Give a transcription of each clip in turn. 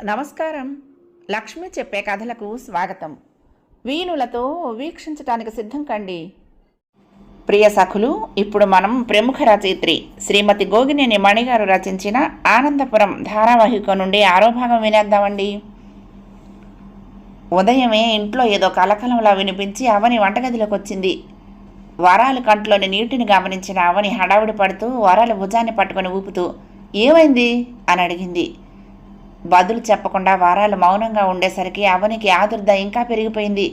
నమస్కారం. లక్ష్మి చెప్పే కథలకు స్వాగతం. వీణులతో వీక్షించటానికి సిద్ధం కండి. ప్రియ సఖులు, ఇప్పుడు మనం ప్రముఖ రచయిత్రి శ్రీమతి గోగినేని మణిగారు రచించిన ఆనందపురం ధారావాహిక నుండి ఆరో భాగం వినేద్దామండి. ఉదయమే ఇంట్లో ఏదో కలకలంలా వినిపించి అవని వంటగదిలోకి వచ్చింది. వరాలు కంట్లోని నీటిని గమనించిన అవని హడావుడి పడుతూ వరాలు భుజాన్ని పట్టుకొని ఊపుతూ ఏమైంది అని అడిగింది. బదులు చెప్పకుండా వారాలు మౌనంగా ఉండేసరికి అవనికి ఆదుర్ద ఇంకా పెరిగిపోయింది.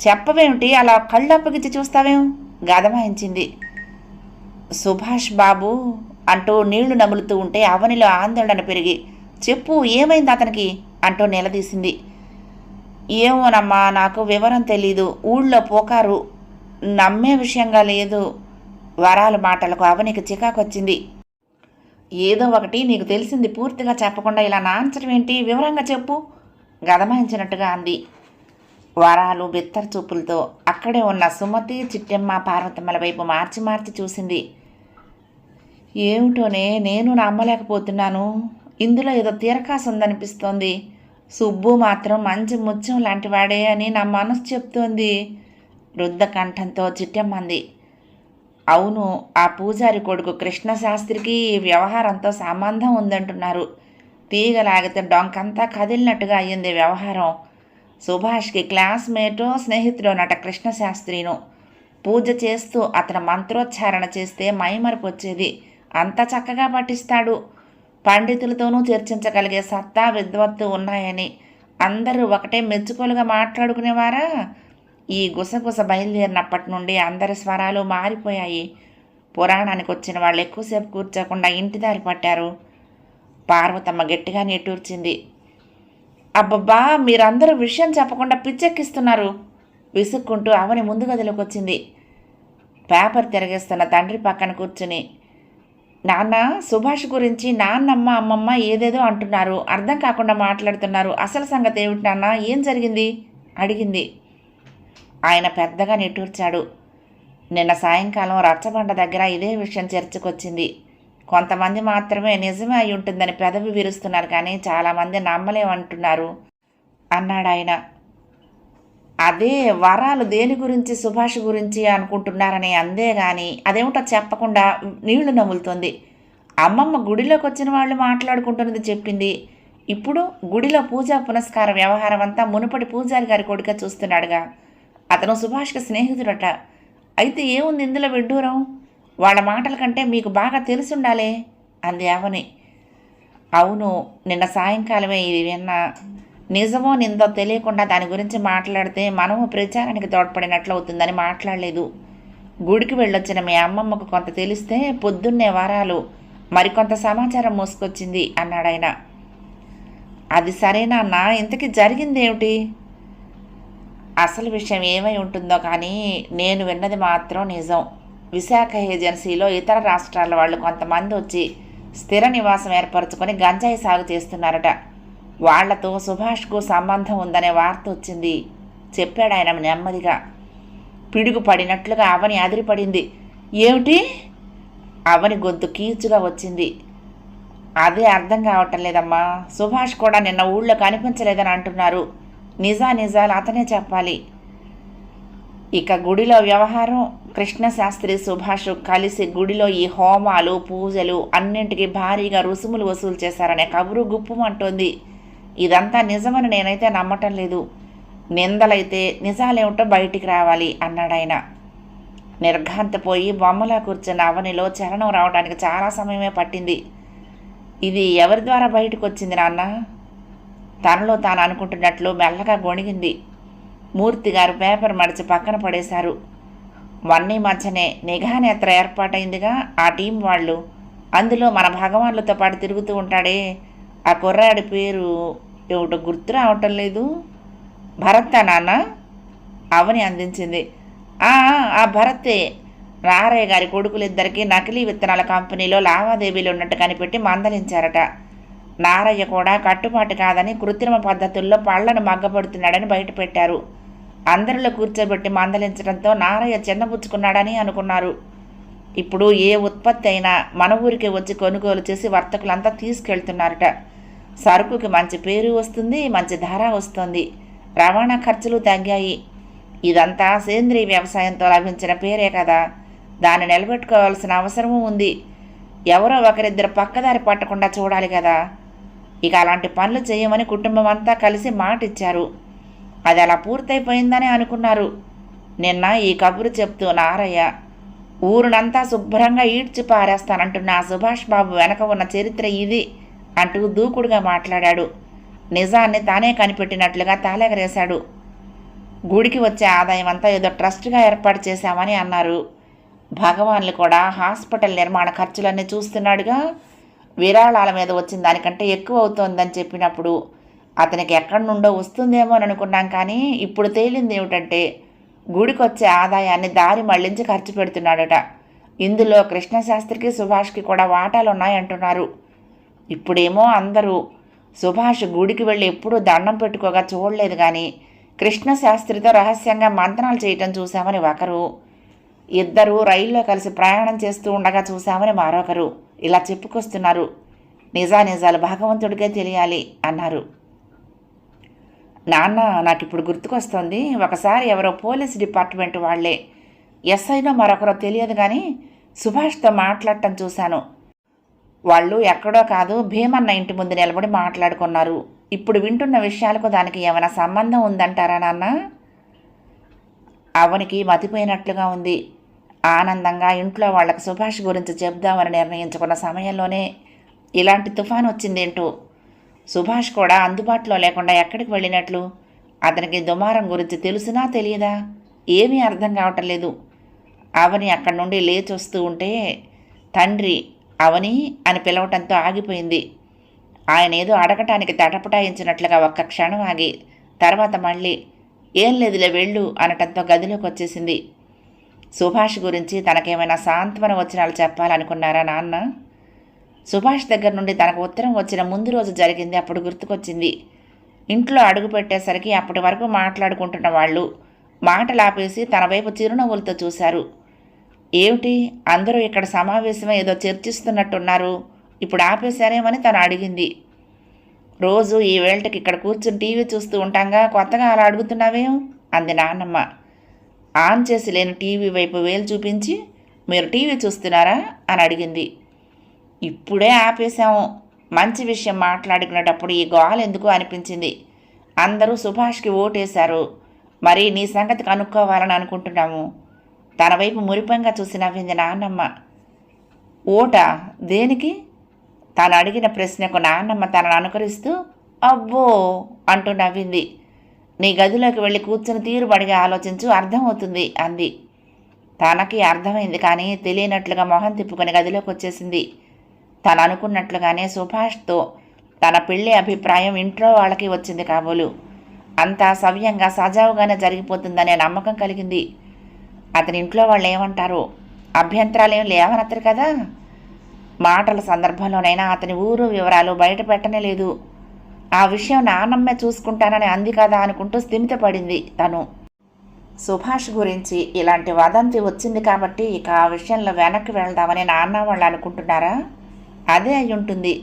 చెప్పవేమిటి, అలా కళ్ళప్పగిచ్చి చూస్తావేం గదమాయించింది. సుభాష్ బాబు అంటూ నీళ్లు నములుతూ ఉంటే అవనిలో ఆందోళన పెరిగి చెప్పు ఏమైంది అతనికి అంటూ నిలదీసింది. ఏమోనమ్మా, నాకు వివరం తెలీదు, ఊళ్ళో పోకారు, నమ్మే విషయంగా లేదు. వరాల మాటలకు అవనికి చికాకొచ్చింది. ఏదో ఒకటి నీకు తెలిసింది పూర్తిగా చెప్పకుండా ఇలా నాంచడం ఏంటి, వివరంగా చెప్పు గదమాయించినట్టుగా అంది. వరాలు బిత్తర చూపులతో అక్కడే ఉన్న సుమతి, చిట్టెమ్మ, పార్వతమ్మల వైపు మార్చి మార్చి చూసింది. ఏమిటోనే నేను నమ్మలేకపోతున్నాను, ఇందులో ఏదో తీరకాసు ఉందనిపిస్తోంది. సుబ్బు మాత్రం మంచి ముత్యం లాంటివాడే అని నా మనసు చెప్తోంది రుద్ద కంఠంతో చిట్టెమ్మంది. అవును, ఆ పూజారి కొడుకు కృష్ణశాస్త్రికి ఈ వ్యవహారంతో సంబంధం ఉందంటున్నారు. తీగలాగితే డొంకంతా కదిలినట్టుగా అయ్యింది వ్యవహారం. సుభాష్కి క్లాస్మేటో స్నేహితుడో నట కృష్ణశాస్త్రిను. పూజ చేస్తూ అతను మంత్రోచ్చారణ చేస్తే మైమరపు వచ్చేది. అంత చక్కగా పఠిస్తాడు. పండితులతోనూ చర్చించగలిగే సత్తా, విద్వత్తు ఉన్నాయని అందరూ ఒకటే మెచ్చుకోలుగా మాట్లాడుకునేవారా. ఈ గుసగుస బయలుదేరినప్పటి నుండి అందరి స్వరాలు మారిపోయాయి. పురాణానికి వచ్చిన వాళ్ళు ఎక్కువసేపు కూర్చోకుండా ఇంటిదారి పట్టారు. పార్వతమ్మ గట్టిగా నిట్టూర్చింది. అబ్బబ్బా, మీరందరూ విషయం చెప్పకుండా పిచ్చెక్కిస్తున్నారు విసుక్కుంటూ అవని ముందు గదిలోకి వచ్చింది. పేపర్ తిరగేస్తున్న తండ్రి పక్కన కూర్చుని, నాన్న, సుభాష్ గురించి నాన్నమ్మ అమ్మమ్మ ఏదేదో అంటున్నారు, అర్థం కాకుండా మాట్లాడుతున్నారు. అసలు సంగతి ఏమిటి నాన్న, ఏం జరిగింది అడిగింది. ఆయన పెద్దగా నిట్టూర్చాడు. నిన్న సాయంకాలం రచ్చబండ దగ్గర ఇదే విషయం చర్చకొచ్చింది. కొంతమంది మాత్రమే నిజమే అయి ఉంటుందని పెదవి విరుస్తున్నారు, కానీ చాలామంది నమ్మలేమంటున్నారు అన్నాడు ఆయన. అదే వరాలు దేని గురించి, సుభాష్ గురించి అనుకుంటున్నారని అందే గాని అదేమిటో చెప్పకుండా నీళ్లు నములుతోంది. అమ్మమ్మ గుడిలోకి వచ్చిన వాళ్ళు మాట్లాడుకుంటున్నది చెప్పింది. ఇప్పుడు గుడిలో పూజా పునస్కార వ్యవహారం అంతా మునుపటి పూజారి గారి కొడుక చూస్తున్నాడుగా. అతను సుభాష్కి స్నేహితుడట. అయితే ఏముంది ఇందులో విడ్డూరం? వాళ్ళ మాటల కంటే మీకు బాగా తెలుసుండాలే అంది అవని. అవును, నిన్న సాయంకాలమే ఇది విన్నా. నిజమో నిందో తెలియకుండా దాని గురించి మాట్లాడితే మనము ప్రచారానికి తోడ్పడినట్లు అవుతుందని మాట్లాడలేదు. గుడికి వెళ్ళొచ్చిన మీ అమ్మమ్మకు కొంత తెలిస్తే పొద్దున్నే వరాలు మరికొంత సమాచారం మోసుకొచ్చింది అన్నాడాయన. అది సరేనా అన్న, ఇంతకీ జరిగిందేమిటి? అసలు విషయం ఏమై ఉంటుందో కానీ నేను విన్నది మాత్రం నిజం. విశాఖ ఏజెన్సీలో ఇతర రాష్ట్రాల వాళ్ళు కొంతమంది వచ్చి స్థిర నివాసం ఏర్పరచుకొని గంజాయి సాగు చేస్తున్నారట. వాళ్లతో సుభాష్కు సంబంధం ఉందనే వార్త వచ్చింది చెప్పాడు ఆయన నెమ్మదిగా. పిడుగు పడినట్లుగా అవని అదిరిపడింది. ఏమిటి? అవని గొంతు కీచుగా వచ్చింది. అదే అర్థం కావటం లేదమ్మా. సుభాష్ కూడా నిన్న ఊళ్ళో కనిపించలేదని అంటున్నారు. నిజాలు అతనే చెప్పాలి. ఇక గుడిలో వ్యవహారం, కృష్ణశాస్త్రి సుభాష్ కలిసి గుడిలో ఈ హోమాలు, పూజలు అన్నింటికి భారీగా రుసుములు వసూలు చేశారనే కబురు గుప్పుమంటోంది. ఇదంతా నిజమని నేనైతే నమ్మటం లేదు. నిందలైతే నిజాలేమిటో బయటికి రావాలి అన్నాడాయన. నిర్ఘాంతపోయి బొమ్మలా కూర్చున్న అవనిలో చలనం రావడానికి చాలా సమయమే పట్టింది. ఇది ఎవరి ద్వారా బయటకు వచ్చింది నాన్న? తనలో తాను అనుకుంటున్నట్లు మెల్లగా గొణిగింది. మూర్తిగారు పేపర్ మడిచి పక్కన పడేశారు. మొన్నీ మధ్యనే నిఘానేత్ర ఏర్పాటైందిగా ఆ టీం వాళ్ళు. అందులో మన భగవాన్లతో పాటు తిరుగుతూ ఉంటాడే ఆ కుర్రాడి పేరు ఏమిటో గుర్తు రావటం లేదు. భరత్ నాన్న అవని అందించింది. ఆ భరతే. నారయ్య గారి కొడుకులిద్దరికీ నకిలీ విత్తనాల కంపెనీలో లావాదేవీలు ఉన్నట్టు కనిపెట్టి మందలించారట. నారయ్య కూడా కట్టుబాటు కాదని కృత్రిమ పద్ధతుల్లో పళ్లను మగ్గబడుతున్నాడని బయటపెట్టారు. అందరిలో కూర్చోబెట్టి మందలించడంతో నారయ్య చిన్నబుచ్చుకున్నాడని అనుకున్నారు. ఇప్పుడు ఏ ఉత్పత్తి అయినా మన ఊరికి వచ్చి కొనుగోలు చేసి వర్తకులంతా తీసుకెళ్తున్నారట. సరుకుకి మంచి పేరు వస్తుంది, మంచి ధర వస్తుంది, రవాణా ఖర్చులు తగ్గాయి. ఇదంతా సేంద్రీయ వ్యవసాయంతో లభించిన పేరే కదా, దాన్ని నిలబెట్టుకోవాల్సిన అవసరము ఉంది. ఎవరో ఒకరిద్దరు పక్కదారి పట్టకుండా చూడాలి కదా. ఇక అలాంటి పనులు చేయమని కుటుంబం అంతా కలిసి మాట ఇచ్చారు. అది అలా పూర్తయిపోయిందని అనుకున్నారు. నిన్న ఈ కబురు చెప్తూ నారయ్య, ఊరునంతా శుభ్రంగా ఈడ్చి పారేస్తానంటున్న ఆ సుభాష్ బాబు వెనక ఉన్న చరిత్ర ఇది అంటూ దూకుడుగా మాట్లాడాడు. నిజాన్ని తానే కనిపెట్టినట్లుగా తాళెగరేశాడు. గుడికి వచ్చే ఆదాయం అంతా ఏదో ట్రస్ట్గా ఏర్పాటు చేశామని అన్నారు. భగవాన్లు కూడా హాస్పిటల్ నిర్మాణ ఖర్చులన్నీ చూస్తున్నాడుగా. విరాళాల మీద వచ్చిన దానికంటే ఎక్కువ అవుతోందని చెప్పినప్పుడు అతనికి ఎక్కడి నుండో వస్తుందేమో అని అనుకున్నాం. కానీ ఇప్పుడు తేలింది ఏమిటంటే గుడికి వచ్చే ఆదాయాన్ని దారి మళ్లించి ఖర్చు పెడుతున్నాడట. ఇందులో కృష్ణశాస్త్రికి సుభాష్కి కూడా వాటాలు ఉన్నాయంటున్నారు. ఇప్పుడేమో అందరూ సుభాష్ గుడికి వెళ్ళి ఎప్పుడూ దండం పెట్టుకోగా చూడలేదు, కానీ కృష్ణశాస్త్రితో రహస్యంగా మంత్రాలు చేయటం చూశామని ఒకరు, ఇద్దరు రైల్లో కలిసి ప్రయాణం చేస్తూ ఉండగా చూశామని మరొకరు ఇలా చెప్పుకొస్తున్నారు. నిజానిజాలు భగవంతుడికే తెలియాలి అన్నారు. నాన్న, నాకు ఇప్పుడు గుర్తుకొస్తోంది, ఒకసారి ఎవరో పోలీస్ డిపార్ట్మెంట్ వాళ్లే, ఎస్ఐనో మరొకరో తెలియదు కానీ సుభాష్తో మాట్లాడటం చూశాను. వాళ్ళు ఎక్కడో కాదు, భీమన్న ఇంటి ముందు నిలబడి మాట్లాడుకున్నారు. ఇప్పుడు వింటున్న విషయాలకు దానికి ఏమైనా సంబంధం ఉందంటారా నాన్న? అవనికి మతిపోయినట్లుగా ఉంది. ఆనందంగా ఇంట్లో వాళ్ళకి సుభాష్ గురించి చెప్దామని నిర్ణయించుకున్న సమయంలోనే ఇలాంటి తుఫాను వచ్చిందేంటో. సుభాష్ కూడా అందుబాటులో లేకుండా ఎక్కడికి వెళ్ళినట్లు? అతనికి దుమారం గురించి తెలుసునా తెలియదా? ఏమీ అర్థం కావటం లేదు. అవని అక్కడి నుండి లేచి వస్తూ ఉంటే తండ్రి అవని అని పిలవటంతో ఆగిపోయింది. ఆయన ఏదో అడగటానికి తటపటాయించినట్లుగా ఒక్క క్షణం ఆగి తర్వాత మళ్ళీ ఏం లేదులే వెళ్ళు అనటంతో గదిలోకి వచ్చేసింది. సుభాష్ గురించి తనకేమైనా సాంత్వన వచనాలు చెప్పాలనుకున్నారా నాన్న? సుభాష్ దగ్గర నుండి తనకు ఉత్తరం వచ్చిన ముందు రోజు జరిగింది అప్పుడు గుర్తుకొచ్చింది. ఇంట్లో అడుగు పెట్టేసరికి అప్పటి వరకు మాట్లాడుకుంటున్న వాళ్ళు మాటలాపేసి తన వైపు చిరునవ్వులతో చూశారు. ఏమిటి, అందరూ ఇక్కడ సమావేశమై ఏదో చర్చిస్తున్నట్టున్నారు, ఇప్పుడు ఆపేశారేమని తను అడిగింది. రోజు ఈ వేళకి ఇక్కడ కూర్చుని టీవీ చూస్తూ ఉంటాంగా, కొత్తగా అలా అడుగుతున్నావేం అంది నాన్నమ్మ. ఆన్ చేసి లేని టీవీ వైపు వేలు చూపించి, మీరు టీవీ చూస్తున్నారా అని అడిగింది. ఇప్పుడే ఆపేశాము, మంచి విషయం మాట్లాడుకునేటప్పుడు ఈ గోల ఎందుకు అనిపించింది. అందరూ సుభాష్కి ఓటేశారు, మరి నీ సంగతి కనుక్కోవాలని అనుకుంటున్నాము. తన వైపు మురిపంగా చూసి నవ్వింది నాన్నమ్మ. ఓటా దేనికి? తాను అడిగిన ప్రశ్నకు నాన్నమ్మ తనను అనుకరిస్తూ అబ్బో అంటూ నవ్వింది. నీ గదిలోకి వెళ్ళి కూర్చుని తీరుబడిగా ఆలోచించు, అర్థమవుతుంది అంది. తనకి అర్థమైంది, కానీ తెలియనట్లుగా మొహం తిప్పుకొని గదిలోకి వచ్చేసింది. తను అనుకున్నట్లుగానే సుభాష్తో తన పెళ్లి అభిప్రాయం ఇంట్లో వాళ్ళకి వచ్చింది కాబోలు. అంతా సవ్యంగా సజావుగానే జరిగిపోతుందనే నమ్మకం కలిగింది. అతని ఇంట్లో వాళ్ళు ఏమంటారు, అభ్యంతరాలేం లేవనత్తరు కదా. మాటల సందర్భంలోనైనా అతని ఊరు వివరాలు బయట పెట్టనే లేదు. ఆ విషయం నాన్నమ్మే చూసుకుంటానని అంది కదా అనుకుంటూ స్థిమితపడింది తను. సుభాష్ గురించి ఇలాంటి వదంతి వచ్చింది కాబట్టి ఇక ఆ విషయంలో వెనక్కి వెళ్దామని నాన్న వాళ్ళు అనుకుంటున్నారా? అదే అయి ఉంటుంది.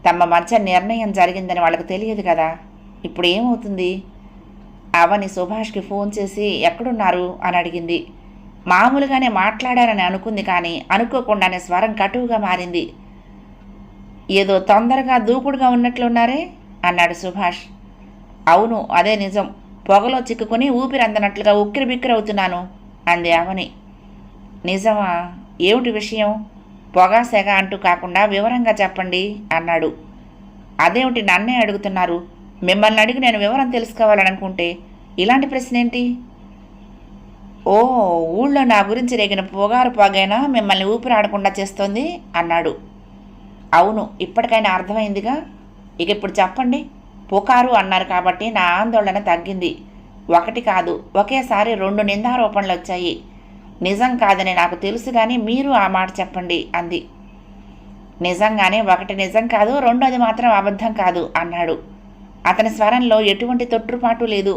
తమ మధ్య నిర్ణయం జరిగిందని వాళ్ళకి తెలియదు కదా. ఇప్పుడు ఏమవుతుంది? అవని సుభాష్కి ఫోన్ చేసి ఎక్కడున్నారు అని అడిగింది. మామూలుగానే మాట్లాడారని అనుకుంది, కానీ అనుకోకుండానే స్వరం కటువుగా మారింది. ఏదో తొందరగా దూకుడుగా ఉన్నట్లున్నారే అన్నాడు సుభాష్. అవును, అదే నిజం. పొగలో చిక్కుకొని ఊపిరందనట్లుగా ఉక్కిరి బిక్కిరి అవుతున్నాను అంది అవని. నిజమా? ఏమిటి విషయం? పొగా సెగ అంటూ కాకుండా వివరంగా చెప్పండి అన్నాడు. అదేమిటి నన్నే అడుగుతున్నారు? మిమ్మల్ని అడిగి నేను వివరం తెలుసుకోవాలనుకుంటే ఇలాంటి ప్రశ్న ఏంటి? ఓ, ఊళ్ళో నా గురించి రేగిన పొగారు పొగైనా మిమ్మల్ని ఊపిరాడకుండా చేస్తోంది అన్నాడు. అవును, ఇప్పటికైనా అర్థమైందిగా. ఇక ఇప్పుడు చెప్పండి. పుకారు అన్నారు కాబట్టి నా ఆందోళన తగ్గింది. ఒకటి కాదు, ఒకేసారి 2 నిందారోపణలు వచ్చాయి. నిజం కాదని నాకు తెలుసు, కానీ మీరు ఆ మాట చెప్పండి అంది. నిజంగానే ఒకటి నిజం కాదు, రెండోది మాత్రం అబద్ధం కాదు అన్నాడు. అతని స్వరంలో ఎటువంటి తొట్టుపాటు లేదు.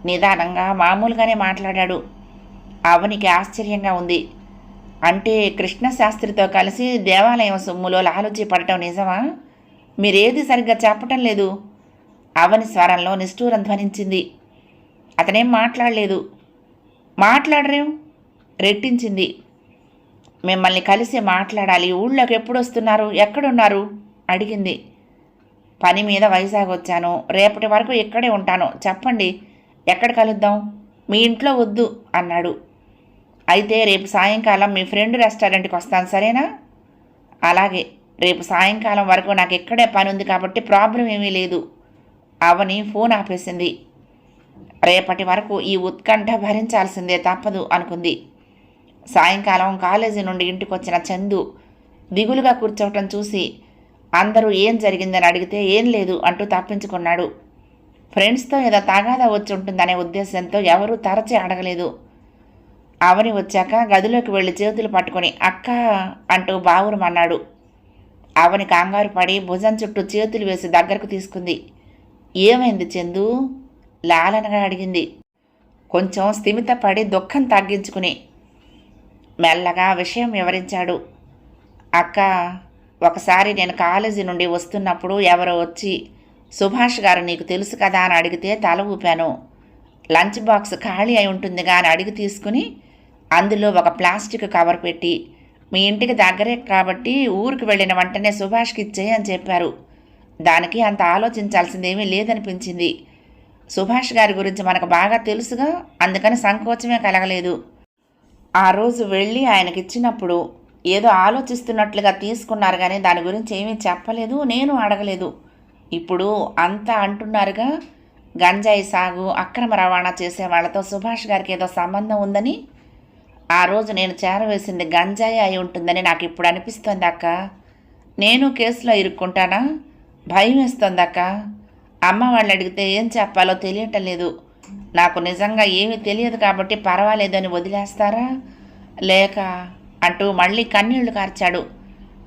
నిదానంగా మామూలుగానే మాట్లాడాడు. అవనికి ఆశ్చర్యంగా ఉంది. అంటే కృష్ణశాస్త్రితో కలిసి దేవాలయం సొమ్ములో లాలుచి పడటం నిజమా? మీరేది సరిగ్గా చెప్పటం లేదు. అవని స్వరంలో నిష్ఠూరం ధ్వనించింది. అతనేం మాట్లాడలేదు. మాట్లాడరేం రెట్టించింది. మిమ్మల్ని కలిసి మాట్లాడాలి. ఊళ్ళోకి ఎప్పుడొస్తున్నారు, ఎక్కడున్నారు అడిగింది. పని మీద వైజాగ్ వచ్చాను. రేపటి వరకు ఇక్కడే ఉంటాను. చెప్పండి, ఎక్కడ కలుద్దాం? మీ ఇంట్లో వద్దు అన్నాడు. అయితే రేపు సాయంకాలం మీ ఫ్రెండ్ రెస్టారెంట్కి వస్తాను, సరేనా? అలాగే. రేపు సాయంకాలం వరకు నాకు ఇక్కడే పని ఉంది కాబట్టి ప్రాబ్లం ఏమీ లేదు. అవని ఫోన్ ఆపేసింది. రేపటి వరకు ఈ ఉత్కంఠ భరించాల్సిందే, తప్పదు అనుకుంది. సాయంకాలం కాలేజీ నుండి ఇంటికి వచ్చిన చందు దిగులుగా కూర్చోవటం చూసి అందరూ ఏం జరిగిందని అడిగితే ఏం లేదు అంటూ తప్పించుకున్నాడు. ఫ్రెండ్స్తో ఏదో తగాదా వచ్చి ఉంటుందనే ఉద్దేశంతో ఎవరూ తరచి అడగలేదు. అవని వచ్చాక గదిలోకి వెళ్ళి చేతులు పట్టుకొని అక్క అంటూ బావురమన్నాడు. అవని కంగారు పడి భుజం చుట్టూ చేతులు వేసి దగ్గరకు తీసుకుంది. ఏమైంది చందు? లాలనగా అడిగింది. కొంచెం స్థిమితపడి దుఃఖం తగ్గించుకుని మెల్లగా విషయం వివరించాడు. అక్క, ఒకసారి నేను కాలేజీ నుండి వస్తున్నప్పుడు ఎవరో వచ్చి సుభాష్ గారు నీకు తెలుసు కదా అని అడిగితే తల ఊపాను. లంచ్ బాక్స్ ఖాళీ అయి ఉంటుందిగా అని అడిగి తీసుకుని అందులో ఒక ప్లాస్టిక్ కవర్ పెట్టి మీ ఇంటికి దగ్గరే కాబట్టి ఊరికి వెళ్ళిన వెంటనే సుభాష్కి ఇచ్చేయి అని చెప్పారు. దానికి అంత ఆలోచించాల్సిందేమీ లేదనిపించింది. సుభాష్ గారి గురించి మనకు బాగా తెలుసుగా, అందుకని సంకోచమే కలగలేదు. ఆ రోజు వెళ్ళి ఆయనకిచ్చినప్పుడు ఏదో ఆలోచిస్తున్నట్లుగా తీసుకున్నారు కానీ దాని గురించి ఏమీ చెప్పలేదు, నేను అడగలేదు. ఇప్పుడు అంతా అంటున్నారుగా, గంజాయి సాగు, అక్రమ రవాణా చేసే వాళ్ళతో సుభాష్ గారికి ఏదో సంబంధం ఉందని. ఆ రోజు నేను చేరవేసింది గంజాయి అయి ఉంటుందని నాకు ఇప్పుడు అనిపిస్తోంది అక్క. నేను కేసులో ఇరుక్కుంటానా? భయం వేస్తోంది అక్క. అమ్మ వాళ్ళు అడిగితే ఏం చెప్పాలో తెలియటం లేదు. నాకు నిజంగా ఏమీ తెలియదు కాబట్టి పర్వాలేదని వదిలేస్తారా లేక అంటూ మళ్ళీ కన్నీళ్లు కార్చాడు.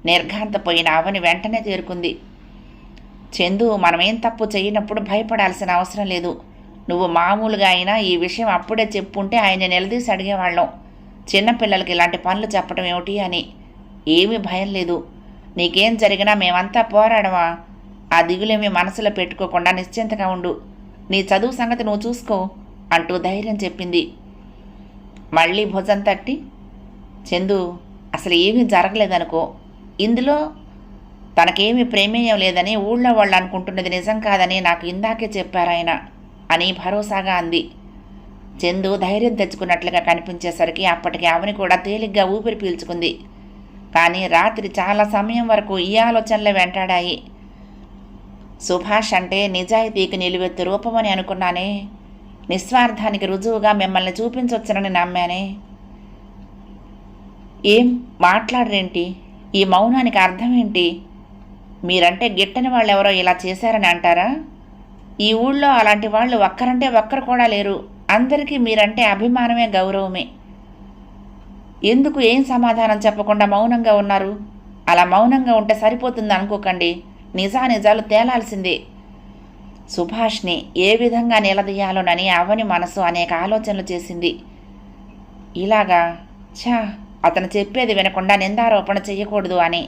నిర్ఘాంతపోయిన అవని వెంటనే తేరుకుంది. చందు, మనమేం తప్పు చేయనప్పుడు భయపడాల్సిన అవసరం లేదు. నువ్వు మామూలుగా అయినా ఈ విషయం అప్పుడే చెప్పుంటే ఆయన నిలదీసి అడిగేవాళ్ళం. చిన్నపిల్లలకి ఇలాంటి పనులు చెప్పడం ఏమిటి అని. ఏమీ భయం లేదు. నీకేం జరిగినా మేమంతా పోరాడమా? ఆ దిగులేమీ మనసులో పెట్టుకోకుండా నిశ్చింతగా ఉండు. నీ చదువు సంగతి నువ్వు చూసుకో అంటూ ధైర్యం చెప్పింది. మళ్ళీ భుజం తట్టి, చందు, అసలు ఏమీ జరగలేదనుకో. ఇందులో తనకేమీ ప్రమేయం లేదని ఊళ్ళో వాళ్ళు అనుకుంటున్నది నిజం కాదని నాకు ఇందాకే చెప్పారాయన అని భరోసాగా అంది. చందు ధైర్యం తెచ్చుకున్నట్లుగా కనిపించేసరికి అప్పటికి అవని కూడా తేలిగ్గా ఊపిరి పీల్చుకుంది. కానీ రాత్రి చాలా సమయం వరకు ఈ ఆలోచనలే వెంటాడాయి. సుభాష్ అంటే నిజాయితీకి నిలువెత్తు రూపమని అనుకున్నానే. నిస్వార్థానికి రుజువుగా మిమ్మల్ని చూపించవచ్చునని నమ్మానే. ఏం మాట్లాడరేంటి? ఈ మౌనానికి అర్థం ఏంటి? మీరంటే గిట్టని వాళ్ళెవరో ఇలా చేశారని అంటారా? ఈ ఊళ్ళో అలాంటి వాళ్ళు ఒక్కరంటే ఒక్కరు కూడా లేరు. అందరికీ మీరంటే అభిమానమే, గౌరవమే. ఎందుకు ఏం సమాధానం చెప్పకుండా మౌనంగా ఉన్నారు? అలా మౌనంగా ఉంటే సరిపోతుంది అనుకోకండి. నిజానిజాలు తేలాల్సిందే. సుభాష్ని ఏ విధంగా నిలదీయాలోనని అవని మనసు అనేక ఆలోచనలు చేసింది. ఇలాగా అతను చెప్పేది వినకుండా నిందారోపణ చెయ్యకూడదు అని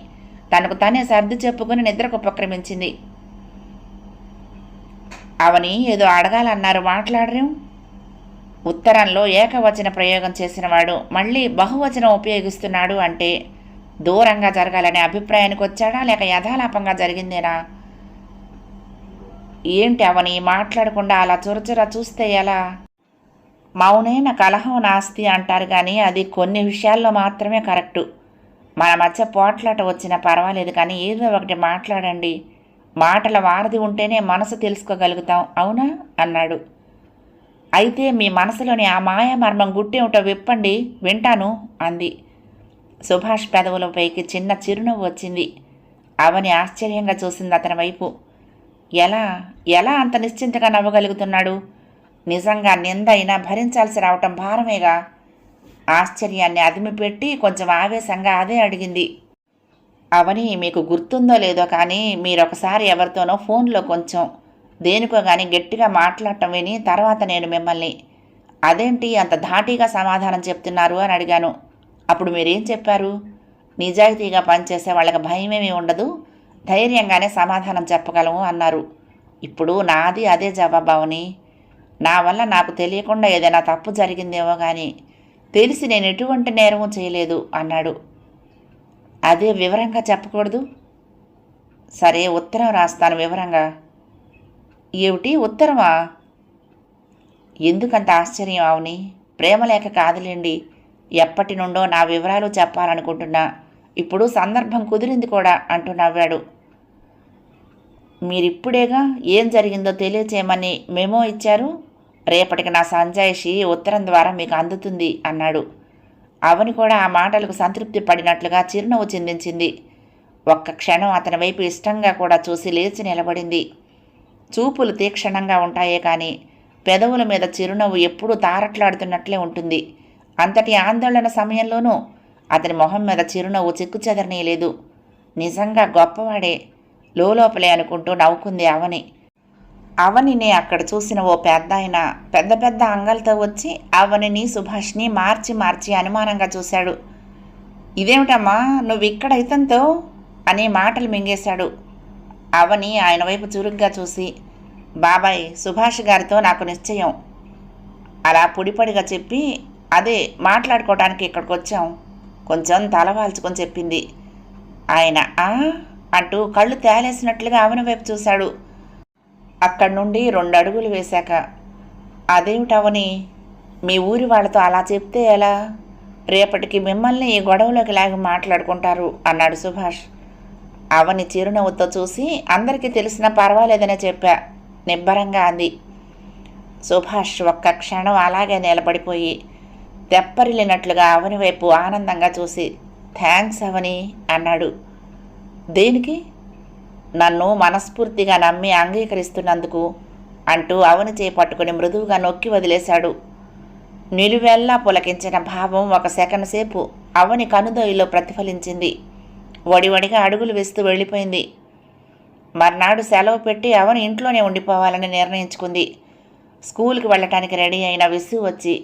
తనకు తనే సర్ది చెప్పుకుని నిద్రకు ఉపక్రమించింది. అవని ఏదో అడగాలన్నారు, మాట్లాడరేం? ఉత్తరంలో ఏకవచన ప్రయోగం చేసినవాడు మళ్ళీ బహువచనం ఉపయోగిస్తున్నాడు అంటే దూరంగా జరగాలనే అభిప్రాయానికి వచ్చాడా లేక యథాలాపంగా జరిగిందేనా? ఏంటి అవని మాట్లాడకుండా అలా చురచురా చూస్తే ఎలా? మౌనైన కలహం నాస్తి అంటారు కానీ అది కొన్ని విషయాల్లో మాత్రమే కరెక్టు. మన మధ్య పోట్లాట వచ్చినా పర్వాలేదు కానీ ఏదో ఒకటి మాట్లాడండి. మాటల వారధి ఉంటేనే మనసు తెలుసుకోగలుగుతాం, అవునా అన్నాడు. అయితే మీ మనసులోని ఆ మాయామర్మం గుట్టేమిటో విప్పండి, వింటాను అంది. సుభాష్ పెదవులపైకి చిన్న చిరునవ్వు వచ్చింది. అవని ఆశ్చర్యంగా చూసింది అతని వైపు. ఎలా ఎలా అంత నిశ్చింతగా నవ్వగలుగుతున్నాడు? నిజంగా నిందైనా భరించాల్సి రావటం భారమేగా. ఆశ్చర్యాన్ని అదిమిపెట్టి కొంచెం ఆవేశంగా అదే అడిగింది. అవని, మీకు గుర్తుందో లేదో కానీ మీరొకసారి ఎవరితోనో ఫోన్లో కొంచెం దేనికో కానీ గట్టిగా మాట్లాడటం విని తర్వాత నేను మిమ్మల్ని అదేంటి అంత ధాటీగా సమాధానం చెప్తున్నారు అని అడిగాను. అప్పుడు మీరేం చెప్పారు? నిజాయితీగా పనిచేసే వాళ్ళకి భయమేమీ ఉండదు, ధైర్యంగానే సమాధానం చెప్పగలము అన్నారు. ఇప్పుడు నాది అదే జవాబు అవని. నా వల్ల నాకు తెలియకుండా ఏదైనా తప్పు జరిగిందేమో కానీ తెలిసి నేను ఎటువంటి నేరము చేయలేదు అన్నాడు. అదే వివరంగా చెప్పకూడదు? సరే, ఉత్తరం రాస్తాను వివరంగా. ఏమిటి ఉత్తరమా? ఎందుకంత ఆశ్చర్యం అవని? ప్రేమలేఖ కాదులేండి, ఎప్పటి నుండో నా వివరాలు చెప్పాలనుకుంటున్నా. ఇప్పుడు సందర్భం కుదిరింది కూడా అంటూ నవ్వాడు. మీరిప్పుడేగా ఏం జరిగిందో తెలియచేయమని మెమో ఇచ్చారు. రేపటికి నా సంజాయిషి ఉత్తరం ద్వారా మీకు అందుతుంది అన్నాడు. అవని కూడా ఆ మాటలకు సంతృప్తి పడినట్లుగా చిరునవ్వు చిందించింది. ఒక్క క్షణం అతని వైపు ఇష్టంగా కూడా చూసి లేచి నిలబడింది. చూపులు తీక్షణంగా ఉంటాయే కానీ పెదవుల మీద చిరునవ్వు ఎప్పుడూ తారట్లాడుతున్నట్లే ఉంటుంది. అంతటి ఆందోళన సమయంలోనూ అతని మొహం మీద చిరునవ్వు చిక్కుచెదరనీయలేదు. నిజంగా గొప్పవాడే లోపలే అనుకుంటూ నవ్వుకుంది అవని. అవనిని అక్కడ చూసిన ఓ పెద్దాయన పెద్ద పెద్ద అంగలతో వచ్చి అవనిని సుభాష్ని మార్చి అనుమానంగా చూశాడు. ఇదేమిటమ్మా నువ్వు ఇక్కడ ఇతంతో అని మాటలు మింగేశాడు. అవని ఆయన వైపు చురుగ్గా చూసి, బాబాయ్ సుభాష్ గారితో నాకు నిశ్చయం అలా పొడిపడిగా చెప్పి అదే మాట్లాడుకోవటానికి ఇక్కడికి వచ్చాం కొంచెం తలవాల్చుకొని చెప్పింది. ఆయన అంటూ కళ్ళు తేలేసినట్లుగా అవని వైపు చూశాడు. అక్కడి నుండి 2 అడుగులు వేశాక, అదేమిటవని మీ ఊరి వాళ్ళతో అలా చెప్తే ఎలా? రేపటికి మిమ్మల్ని ఈ గొడవలోకి లాగి మాట్లాడుకుంటారు అన్నాడు సుభాష్. అవని చిరునవ్వుతో చూసి, అందరికీ తెలిసినా పర్వాలేదనే చెప్పా నిబ్బరంగా అంది. సుభాష్ ఒక్క క్షణం అలాగే నిలబడిపోయి తెప్పరిల్లినట్లుగా అవని వైపు ఆనందంగా చూసి, థ్యాంక్స్ అవని అన్నాడు. దేనికి? నన్ను మనస్ఫూర్తిగా నమ్మి అంగీకరిస్తున్నందుకు అంటూ అవని చేపట్టుకుని మృదువుగా నొక్కి వదిలేశాడు. నిలువెల్లా పులకించిన భావం ఒక సెకండ్ సేపు అవని కనుదొయ్యిలో ప్రతిఫలించింది. వడివడిగా అడుగులు వేస్తూ వెళ్ళిపోయింది. మర్నాడు సెలవు పెట్టి అవని ఇంట్లోనే ఉండిపోవాలని నిర్ణయించుకుంది. స్కూల్కి వెళ్ళటానికి రెడీ అయిన విసు వచ్చి,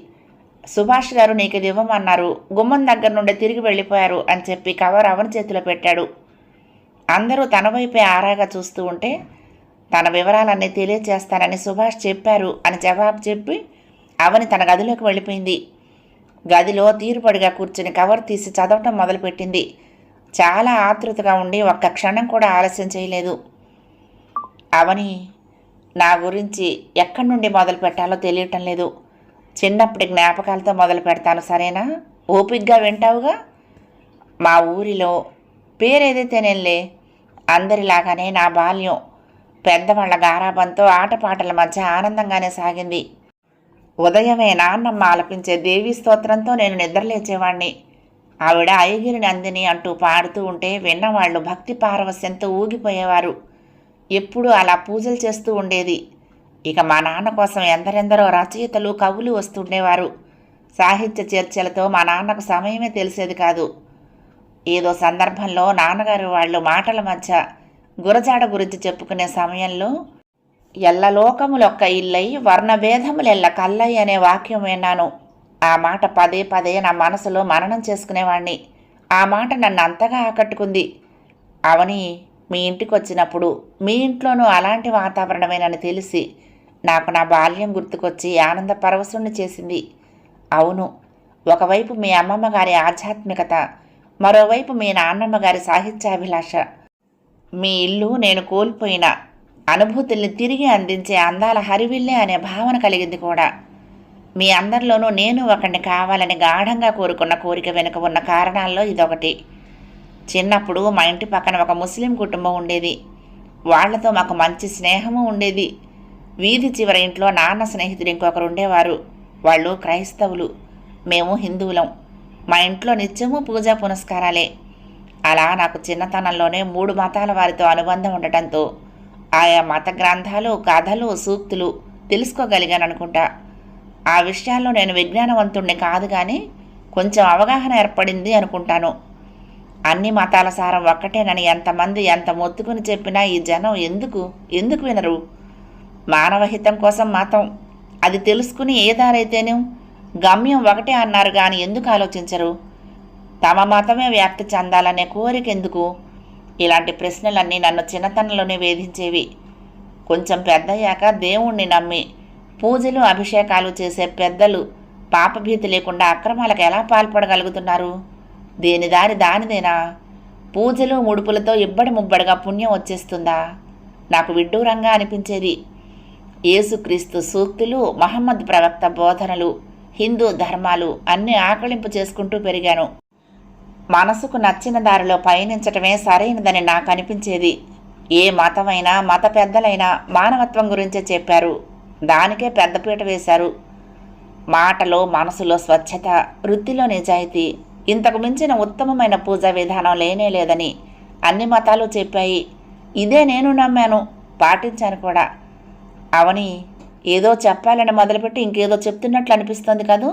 సుభాష్ గారు నీకు ఇది ఇవ్వమన్నారు, గుమ్మం దగ్గర నుండి తిరిగి వెళ్ళిపోయారు అని చెప్పి కవర్ అవని చేతిలో పెట్టాడు. అందరూ తన వైపే ఆరాగా చూస్తూ ఉంటే తన వివరాలన్నీ తెలియచేస్తానని సుభాష్ చెప్పారు అని జవాబు చెప్పి అవని తన గదిలోకి వెళ్ళిపోయింది. గదిలో తీరుపడిగా కూర్చుని కవర్ తీసి చదవటం మొదలుపెట్టింది. చాలా ఆతృతగా ఉండి ఒక్క క్షణం కూడా ఆలస్యం చేయలేదు. అవని, నా గురించి ఎక్కడి నుండి మొదలు పెట్టాలో తెలియటం లేదు. చిన్నప్పటి జ్ఞాపకాలతో మొదలు పెడతాను, సరేనా? ఓపిగ్గా వింటావుగా. మా ఊరిలో పేరేదైతేనేలే, అందరిలాగానే నా బాల్యం పెద్దవాళ్ల గారాబంతో ఆటపాటల మధ్య ఆనందంగానే సాగింది. ఉదయమే నాన్నమ్మ ఆలపించే దేవీ స్తోత్రంతో నేను నిద్రలేచేవాణ్ణి. ఆవిడ అయ్యగిరి నందిని అంటూ పాడుతూ ఉంటే విన్నవాళ్లు భక్తి పారవస్యంతో ఊగిపోయేవారు. ఎప్పుడూ అలా పూజలు చేస్తూ ఉండేది. ఇక మా నాన్న కోసం ఎందరెందరో రచయితలు కవులు వస్తుండేవారు. సాహిత్య చర్చలతో మా నాన్నకు సమయమే తెలిసేది కాదు. ఏదో సందర్భంలో నాన్నగారు వాళ్ళు మాటల మధ్య గురజాడ గురించి చెప్పుకునే సమయంలో ఎల్లలోకములొక్క ఇల్లై వర్ణభేదములెల్ల కల్లై అనే వాక్యం విన్నాను. ఆ మాట పదే పదే నా మనసులో మననం చేసుకునేవాణ్ణి. ఆ మాట నన్ను అంతగా ఆకట్టుకుంది. అవని, మీ ఇంటికి వచ్చినప్పుడు మీ ఇంట్లోనూ అలాంటి వాతావరణమేనని తెలిసి నాకు నా బాల్యం గుర్తుకొచ్చి ఆనంద పరవశుణ్ణి చేసింది. అవును, ఒకవైపు మీ అమ్మమ్మ గారి ఆధ్యాత్మికత, మరోవైపు మీ నాన్నమ్మ గారి సాహిత్యాభిలాష. మీ ఇల్లు నేను కోల్పోయిన అనుభూతుల్ని తిరిగి అందించే అందాల హరివిల్లే అనే భావన కలిగింది కూడా. మీ అందరిలోనూ నేను ఒకరిని కావాలని గాఢంగా కోరుకున్న కోరిక వెనుక ఉన్న కారణాల్లో ఇదొకటి. చిన్నప్పుడు మా ఇంటి పక్కన ఒక ముస్లిం కుటుంబం ఉండేది. వాళ్లతో మాకు మంచి స్నేహము ఉండేది. వీధి చివరి ఇంట్లో నాన్న స్నేహితుడు ఇంకొకరు ఉండేవారు. వాళ్ళు క్రైస్తవులు, మేము హిందువులం. మా ఇంట్లో నిత్యము పూజా పునస్కారాలే. అలా నాకు చిన్నతనంలోనే 3 మతాల వారితో అనుబంధం ఉండటంతో ఆయా మత గ్రంథాలు, కథలు, సూక్తులు తెలుసుకోగలిగాను అనుకుంటా. ఆ విషయాల్లో నేను విజ్ఞానవంతుణ్ణి కాదు కానీ కొంచెం అవగాహన ఏర్పడింది అనుకుంటాను. అన్ని మతాల సారం ఒక్కటేనని ఎంతమంది ఎంత మొత్తుకుని చెప్పినా ఈ జనం ఎందుకు వినరు? మానవహితం కోసం మతం, అది తెలుసుకుని ఏ దారైతేనే గమ్యం ఒకటే అన్నారు కానీ ఎందుకు ఆలోచించరు? తమ మతమే వ్యాప్తి చెందాలనే కోరిక ఎందుకు? ఇలాంటి ప్రశ్నలన్నీ నన్ను చిన్నతనంలోనే వేధించేవి. కొంచెం పెద్దయ్యాక దేవుణ్ణి నమ్మి పూజలు అభిషేకాలు చేసే పెద్దలు పాపభీతి లేకుండా అక్రమాలకు ఎలా పాల్పడగలుగుతున్నారు? దేని దారి దానిదేనా? పూజలు ముడుపులతో ఇబ్బడి ముబ్బడిగా పుణ్యం వచ్చేస్తుందా? నాకు విడ్డూరంగా అనిపించేది. యేసుక్రీస్తు సూక్తులు, మహమ్మద్ ప్రవక్త బోధనలు, హిందూ ధర్మాలు అన్నీ ఆకళింపు చేసుకుంటూ పెరిగాను. మనసుకు నచ్చిన దారిలో పయనించటమే సరైనదని నాకు అనిపించేది. ఏ మతమైనా మత పెద్దలైనా మానవత్వం గురించే చెప్పారు. దానికే పెద్దపీట వేశారు. మాటలో మనసులో స్వచ్ఛత, వృత్తిలో నిజాయితీ, ఇంతకు మించిన ఉత్తమమైన పూజా విధానం లేనే లేదని అన్ని మతాలు చెప్పాయి. ఇదే నేను నమ్మాను, పాటించాను కూడా. అవని, ఏదో చెప్పాలని మొదలుపెట్టి ఇంకేదో చెప్తున్నట్లు అనిపిస్తుంది కదూ.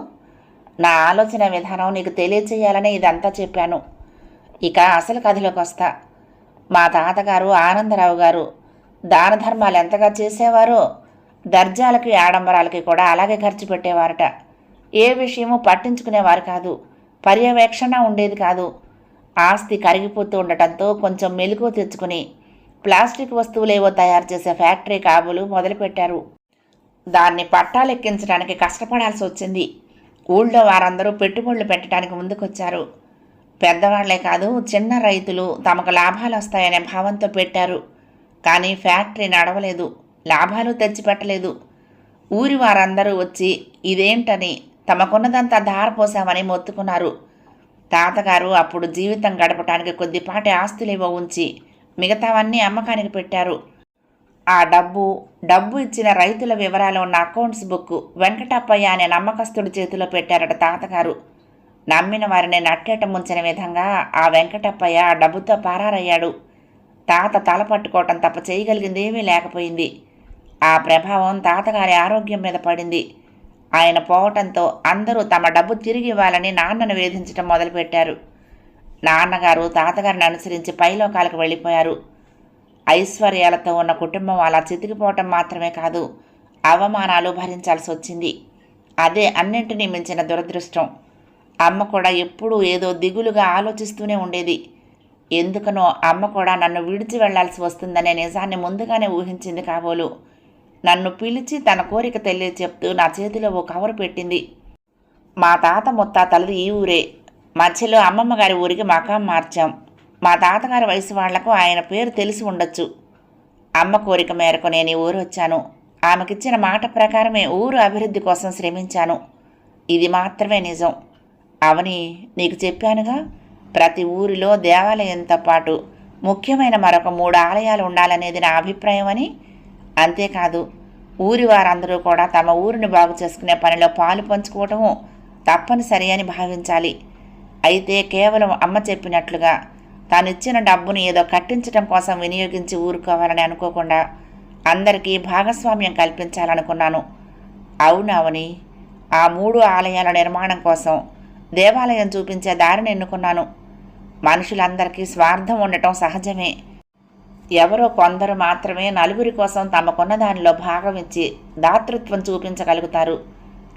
నా ఆలోచన విధానం నీకు తెలియచేయాలని ఇదంతా చెప్పాను. ఇక అసలు కథలోకి వస్తా. మా తాతగారు ఆనందరావు గారు దాన ధర్మాలు ఎంతగా చేసేవారో దర్జాలకి ఆడంబరాలకి కూడా అలాగే ఖర్చు పెట్టేవారట. ఏ విషయమూ పట్టించుకునేవారు కాదు. పర్యవేక్షణ ఉండేది కాదు. ఆస్తి కరిగిపోతూ ఉండటంతో కొంచెం మెలకువ తెచ్చుకుని ప్లాస్టిక్ వస్తువులేవో తయారు చేసే ఫ్యాక్టరీ కాబులు మొదలుపెట్టారు. దాన్ని పట్టాలెక్కించడానికి కష్టపడాల్సి వచ్చింది. ఊళ్ళో వారందరూ పెట్టుబడులు పెట్టడానికి ముందుకొచ్చారు. పెద్దవాళ్లే కాదు, చిన్న రైతులు తమకు లాభాలు వస్తాయనే భావంతో పెట్టారు. కానీ ఫ్యాక్టరీ నడవలేదు, లాభాలు తెచ్చిపెట్టలేదు. ఊరి వారందరూ వచ్చి ఇదేంటని తమకున్నదంతా ధారపోసామని మొత్తుకున్నారు. తాతగారు అప్పుడు జీవితం గడపటానికి కొద్దిపాటి ఆస్తులేవో ఉంచి మిగతావన్నీ అమ్మకానికి పెట్టారు. ఆ డబ్బు ఇచ్చిన రైతుల వివరాలు ఉన్న అకౌంట్స్ బుక్ వెంకటప్పయ్య అనే నమ్మకస్తుడి చేతిలో పెట్టారట తాతగారు. నమ్మిన వారిని నట్టేట ముంచిన విధంగా ఆ వెంకటప్పయ్య ఆ డబ్బుతో పారారయ్యాడు. తాత తల పట్టుకోవటం తప్ప చేయగలిగింది ఏమీ లేకపోయింది. ఆ ప్రభావం తాతగారి ఆరోగ్యం మీద పడింది. ఆయన పోవటంతో అందరూ తమ డబ్బు తిరిగి ఇవ్వాలని నాన్నను వేధించడం మొదలుపెట్టారు. నాన్నగారు తాతగారిని అనుసరించి పైలోకాలకు వెళ్ళిపోయారు. ఐశ్వర్యాలతో ఉన్న కుటుంబం అలా చితికిపోవటం మాత్రమే కాదు, అవమానాలు భరించాల్సి వచ్చింది. అదే అన్నింటినీ మించిన దురదృష్టం. అమ్మ కూడా ఎప్పుడూ ఏదో దిగులుగా ఆలోచిస్తూనే ఉండేది. ఎందుకనో అమ్మ కూడా నన్ను విడిచి వెళ్లాల్సి వస్తుందనే నిజాన్ని ముందుగానే ఊహించింది కాబోలు. నన్ను పిలిచి తన కోరిక చెప్తూ నా చేతిలో ఓ కవరు పెట్టింది. మా తాత ముత్తాతలది ఈ ఊరే. మధ్యలో అమ్మమ్మ గారి ఊరికి మకాం మార్చాం. మా తాతగారి వయసు వాళ్లకు ఆయన పేరు తెలిసి ఉండొచ్చు. అమ్మ కోరిక మేరకు నేను ఈ ఊరు వచ్చాను. ఆమెకిచ్చిన మాట ప్రకారమే ఊరు అభివృద్ధి కోసం శ్రమించాను. ఇది మాత్రమే నిజం. అవని, నీకు చెప్పానుగా, ప్రతి ఊరిలో దేవాలయంతో పాటు ముఖ్యమైన మరొక 3 ఆలయాలు ఉండాలనేది నా అభిప్రాయం అని. అంతేకాదు, ఊరి వారందరూ కూడా తమ ఊరిని బాగు చేసుకునే పనిలో పాలు పంచుకోవటము తప్పనిసరి అని భావించాలి. అయితే కేవలం అమ్మ చెప్పినట్లుగా తానిచ్చిన డబ్బును ఏదో కట్టించడం కోసం వినియోగించి ఊరుకోవాలని అనుకోకుండా అందరికీ భాగస్వామ్యం కల్పించాలనుకున్నాను. అవునవని, ఆ 3 ఆలయాల నిర్మాణం కోసం దేవాలయం చూపించే దారిని ఎన్నుకున్నాను. మనుషులందరికీ స్వార్థం ఉండటం సహజమే. ఎవరో కొందరు మాత్రమే నలుగురి కోసం తమకున్న దానిలో భాగం ఇచ్చి దాతృత్వం చూపించగలుగుతారు.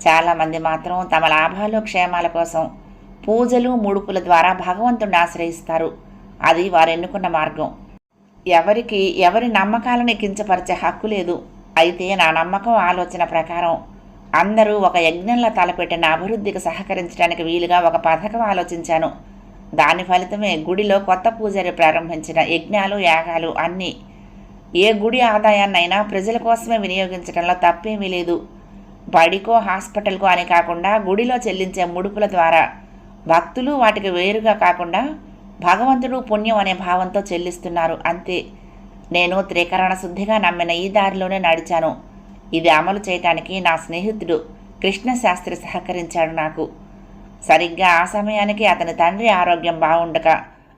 చాలామంది మాత్రం తమ లాభాలు క్షేమాల కోసం పూజలు ముడుపుల ద్వారా భగవంతుడిని ఆశ్రయిస్తారు. అది వారు ఎన్నుకున్న మార్గం. ఎవరికి ఎవరి నమ్మకాలను కించపరిచే హక్కు లేదు. అయితే నా నమ్మకం ఆలోచన ప్రకారం అందరూ ఒక యజ్ఞంలో తలపెట్టిన అభివృద్ధికి సహకరించడానికి వీలుగా ఒక పథకం ఆలోచించాను. దాని ఫలితమే గుడిలో కొత్త పూజారి ప్రారంభించిన యజ్ఞాలు యాగాలు అన్నీ. ఏ గుడి ఆదాయాన్నైనా ప్రజల కోసమే వినియోగించడంలో తప్పేమీ లేదు. బడికో హాస్పిటల్కో అని కాకుండా గుడిలో చెల్లించే ముడుపుల ద్వారా భక్తులు వాటికి వేరుగా కాకుండా భగవంతుడు పుణ్యం అనే భావంతో చెల్లిస్తున్నారు. అంతే. నేను త్రికరణ శుద్ధిగా నమ్మిన ఈ దారిలోనే నడిచాను. ఇది అమలు చేయటానికి నా స్నేహితుడు కృష్ణశాస్త్రి సహకరించాడు నాకు. సరిగ్గా ఆ సమయానికి అతని తండ్రి ఆరోగ్యం బాగుండక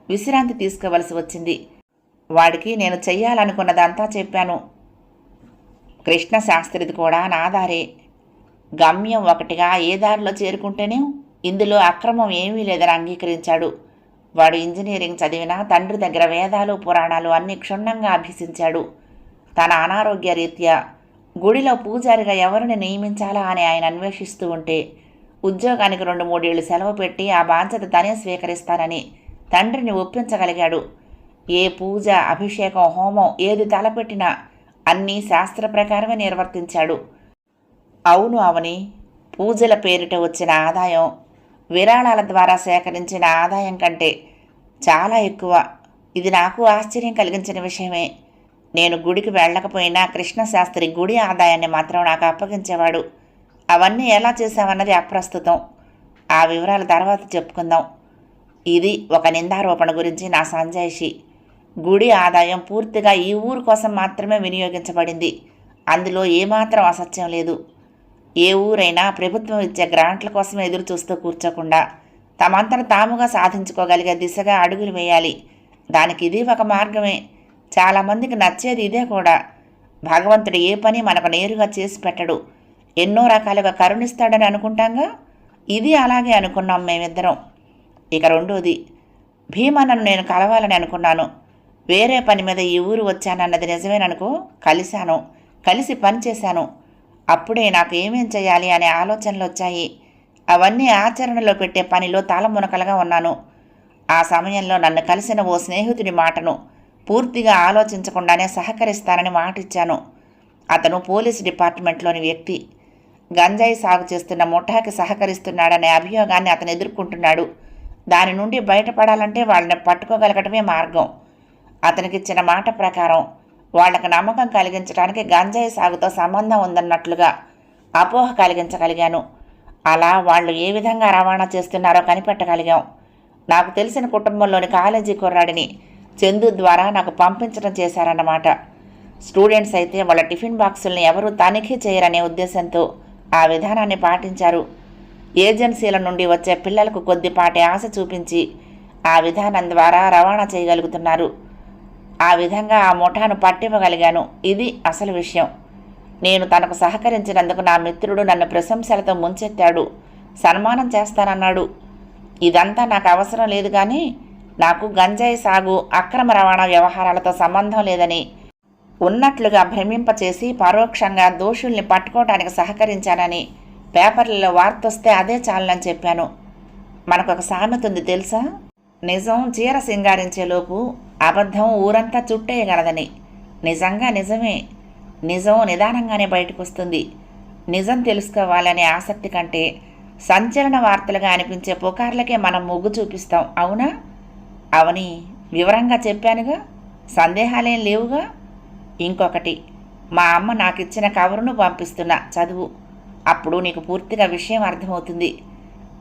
విశ్రాంతి తీసుకోవలసి వచ్చింది. వాడికి నేను చెయ్యాలనుకున్నదంతా చెప్పాను. కృష్ణశాస్త్రిది కూడా నా దారే. గమ్యం ఒకటిగా ఏ దారిలో చేరుకుంటేనే ఇందులో అక్రమం ఏమీ లేదని అంగీకరించాడు. వాడు ఇంజనీరింగ్ చదివినా తండ్రి దగ్గర వేదాలు పురాణాలు అన్నీ క్షుణ్ణంగా అభ్యసించాడు. తన అనారోగ్య రీత్యా గుడిలో పూజారిగా ఎవరిని నియమించాలా అని ఆయన అన్వేషిస్తూ ఉంటే ఉద్యోగానికి 2-3 ఏళ్లు సెలవు పెట్టి ఆ బాధ్యత తనే స్వీకరిస్తానని తండ్రిని ఒప్పించగలిగాడు. ఏ పూజ, అభిషేకం, హోమం ఏది తలపెట్టినా అన్నీ శాస్త్ర ప్రకారమే నిర్వర్తించాడు. అవును అవని, పూజల పేరిట వచ్చిన ఆదాయం విరాళాల ద్వారా సేకరించిన ఆదాయం కంటే చాలా ఎక్కువ. ఇది నాకు ఆశ్చర్యం కలిగించిన విషయమే. నేను గుడికి వెళ్ళకపోయినా కృష్ణశాస్త్రి గుడి ఆదాయాన్ని మాత్రం నాకు అప్పగించేవాడు. అవన్నీ ఎలా చేశావన్నది అప్రస్తుతం. ఆ వివరాలు తర్వాత చెప్పుకుందాం. ఇది ఒక నిందారోపణ గురించి నా సంజాయిషి. గుడి ఆదాయం పూర్తిగా ఈ ఊరు కోసం మాత్రమే వినియోగించబడింది. అందులో ఏమాత్రం అసత్యం లేదు. ఏ ఊరైనా ప్రభుత్వం ఇచ్చే గ్రాంట్ల కోసం ఎదురు చూస్తూ కూర్చోకుండా తమంతట తాముగా సాధించుకోగలిగే దిశగా అడుగులు వేయాలి. దానికి ఇది ఒక మార్గమే. చాలామందికి నచ్చేది ఇదే కూడా. భగవంతుడు ఏ పని మనకు నేరుగా చేసి పెట్టడు, ఎన్నో రకాలుగా కరుణిస్తాడని అనుకుంటాంగా. ఇది అలాగే అనుకున్నాం మేమిద్దరం. ఇక రెండోది, భీమన్నను నేను కలవాలని అనుకున్నాను. వేరే పని మీద ఈ ఊరు వచ్చానన్నది నిజమేననుకో. కలిసి పని చేశాను. అప్పుడే నాకు ఏమేం చేయాలి అనే ఆలోచనలు వచ్చాయి. అవన్నీ ఆచరణలో పెట్టే పనిలో తాళమునకలుగా ఉన్నాను. ఆ సమయంలో నన్ను కలిసిన ఓ స్నేహితుడి మాటను పూర్తిగా ఆలోచించకుండానే సహకరిస్తానని మాటిచ్చాను. అతను పోలీసు డిపార్ట్మెంట్లోని వ్యక్తి. గంజాయి సాగు చేస్తున్న ముఠాకి సహకరిస్తున్నాడనే అభియోగాన్ని అతను ఎదుర్కొంటున్నాడు. దాని నుండి బయటపడాలంటే వాళ్ళని పట్టుకోగలగటమే మార్గం. అతనికిచ్చిన మాట ప్రకారం వాళ్లకు నమ్మకం కలిగించడానికి గంజాయి సాగుతో సంబంధం ఉందన్నట్లుగా అపోహ కలిగించగలిగాను. అలా వాళ్ళు ఏ విధంగా రవాణా చేస్తున్నారో కనిపెట్టగలిగాం. నాకు తెలిసిన కుటుంబంలోని కాలేజీ కుర్రాడిని చందు ద్వారా నాకు పంపించడం చేశారన్నమాట. స్టూడెంట్స్ అయితే వాళ్ళ టిఫిన్ బాక్సుల్ని ఎవరూ తనిఖీ చేయరనే ఉద్దేశంతో ఆ విధానాన్ని పాటించారు. ఏజెన్సీల నుండి వచ్చే పిల్లలకు కొద్దిపాటి ఆశ చూపించి ఆ విధానం ద్వారా రవాణా చేయగలుగుతున్నారు. ఆ విధంగా ఆ ముఠాను పట్టివ్వగలిగాను. ఇది అసలు విషయం. నేను తనకు సహకరించినందుకు నా మిత్రుడు నన్ను ప్రశంసలతో ముంచెత్తాడు. సన్మానం చేస్తానన్నాడు. ఇదంతా నాకు అవసరం లేదు, కానీ నాకు గంజాయి సాగు, అక్రమ రవాణా వ్యవహారాలతో సంబంధం లేదని ఉన్నట్లుగా భ్రమింపచేసి పరోక్షంగా దోషుల్ని పట్టుకోవటానికి సహకరించానని పేపర్లలో వార్త వస్తే అదే చాలని చెప్పాను. మనకొక సామెత ఉంది తెలుసా? నిజం చీర సింగారించేలోపు అబద్ధం ఊరంతా చుట్టేయగలదని. నిజంగా నిజమే. నిజం నిదానంగానే బయటకు వస్తుంది. నిజం తెలుసుకోవాలనే ఆసక్తి కంటే సంచలన వార్తలుగా అనిపించే పుకార్లకే మనం మొగ్గు చూపిస్తాం. అవునా? అవని, వివరంగా చెప్పానుగా, సందేహాలేం లేవుగా. ఇంకొకటి, మా అమ్మ నాకిచ్చిన కవరును పంపిస్తున్నా, చదువు. అప్పుడు నీకు పూర్తిగా విషయం అర్థమవుతుంది.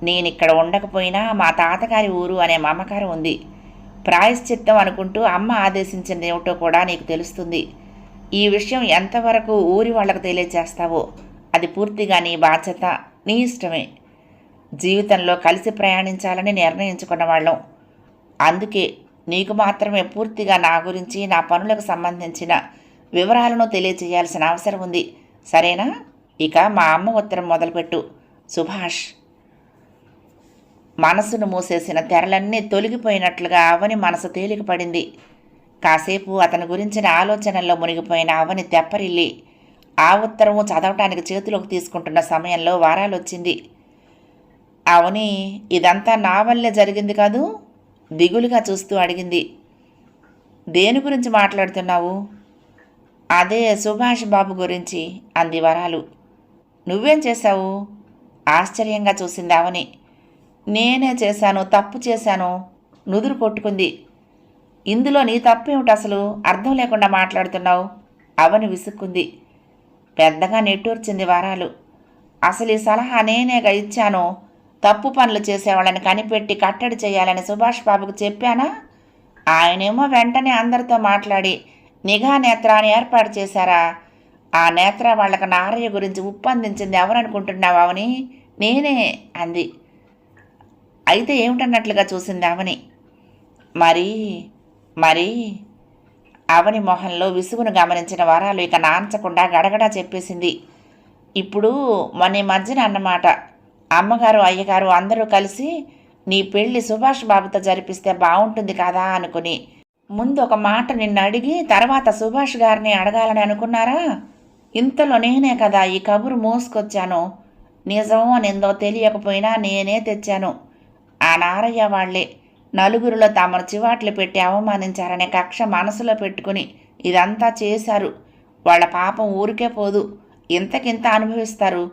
నేనిక్కడ ఉండకపోయినా మా తాతగారి ఊరు అనే మమకారం ఉంది. ప్రాయశ్చిత్తం అనుకుంటూ అమ్మ ఆదేశించింది ఏమిటో కూడా నీకు తెలుస్తుంది. ఈ విషయం ఎంతవరకు ఊరి వాళ్లకు తెలియచేస్తావో అది పూర్తిగా నీ బాధ్యత, నీ ఇష్టమే. జీవితంలో కలిసి ప్రయాణించాలని నిర్ణయించుకున్న వాళ్ళం. అందుకే నీకు మాత్రమే పూర్తిగా నా గురించి, నా పనులకు సంబంధించిన వివరాలను తెలియచేయాల్సిన అవసరం ఉంది. సరేనా? ఇక మా అమ్మ ఉత్తరం మొదలుపెట్టు. సుభాష్. మనసును మూసేసిన తెరలన్నీ తొలగిపోయినట్లుగా అవని మనసు తేలికపడింది. కాసేపు అతని గురించిన ఆలోచనల్లో మునిగిపోయిన అవని తెప్పరిల్లి ఆ ఉత్తరము చదవటానికి చేతిలోకి తీసుకుంటున్న సమయంలో వారాలొచ్చింది. అవని, ఇదంతా నా వల్లే జరిగింది కాదు? దిగులుగా చూస్తూ అడిగింది. దేని గురించి మాట్లాడుతున్నావు? అదే సుభాష్ బాబు గురించి అంది వరాలు. నువ్వేం చేశావు? ఆశ్చర్యంగా చూసింది అవని. నేనే చేశాను, తప్పు చేశాను, నుదురు కొట్టుకుంది. ఇందులో నీ తప్పేమిటి అసలు? అర్థం లేకుండా మాట్లాడుతున్నావు, అవని విసుక్కుంది. పెద్దగా నిట్టూర్చింది వరాలు. అసలు ఈ సలహా నేనేగా ఇచ్చాను. తప్పు పనులు చేసేవాళ్ళని కనిపెట్టి కట్టడి చేయాలని సుభాష్ బాబుకు చెప్పానా? ఆయనేమో వెంటనే అందరితో మాట్లాడి నిఘా నేత్రాన్ని ఏర్పాటు చేశారా? ఆ నేత్ర వాళ్ళకు నారయ్య గురించి ఉప్పందించింది ఎవరనుకుంటున్నావు అవని? నేనే అంది. అయితే ఏమిటన్నట్లుగా చూసింది అవని. మరి అవని మొహంలో విసుగును గమనించిన వరాలు ఇక నాంచకుండా గడగడా చెప్పేసింది. ఇప్పుడు మొన్న మధ్యన అన్నమాట, అమ్మగారు, అయ్యగారు అందరూ కలిసి నీ పెళ్లి సుభాష్ బాబుతో జరిపిస్తే బాగుంటుంది కదా అనుకుని ముందు ఒక మాట నిన్ను అడిగి తర్వాత సుభాష్ గారిని అడగాలని అనుకున్నారా? ఇంతలో నేనే కదా ఈ కబురు మోసుకొచ్చాను. నిజం అనేందో తెలియకపోయినా నేనే తెచ్చాను. ఆ నారయ్య వాళ్లే నలుగురిలో తమను చివాట్లు పెట్టి అవమానించారనే కక్ష మనసులో పెట్టుకుని ఇదంతా చేశారు. వాళ్ళ పాపం ఊరికే పోదు, ఇంతకింత అనుభవిస్తారు.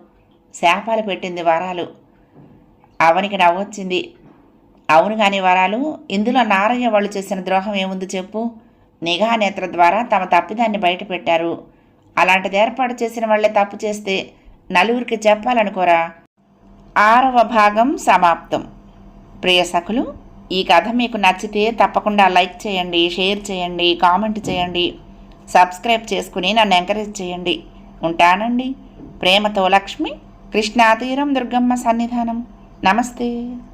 శాపాలు పెట్టింది వరాలు. అవనికి నవ్వొచ్చింది. అవును కానీ వరాలు, ఇందులో నారయ్య వాళ్ళు చేసిన ద్రోహం ఏముంది చెప్పు? నిఘా నేత్ర ద్వారా తమ తప్పిదాన్ని బయటపెట్టారు. అలాంటిది ఏర్పాటు చేసిన వాళ్లే తప్పు చేస్తే నలుగురికి చెప్పాలనుకోరా? 6వ భాగం సమాప్తం. ప్రియ సఖులు, ఈ కథ మీకు నచ్చితే తప్పకుండా లైక్ చేయండి, షేర్ చేయండి, కామెంట్ చేయండి, సబ్స్క్రైబ్ చేసుకుని నన్ను ఎంకరేజ్ చేయండి. ఉంటానండి. ప్రేమతో లక్ష్మి, కృష్ణాతీరం దుర్గమ్మ సన్నిధానం. నమస్తే.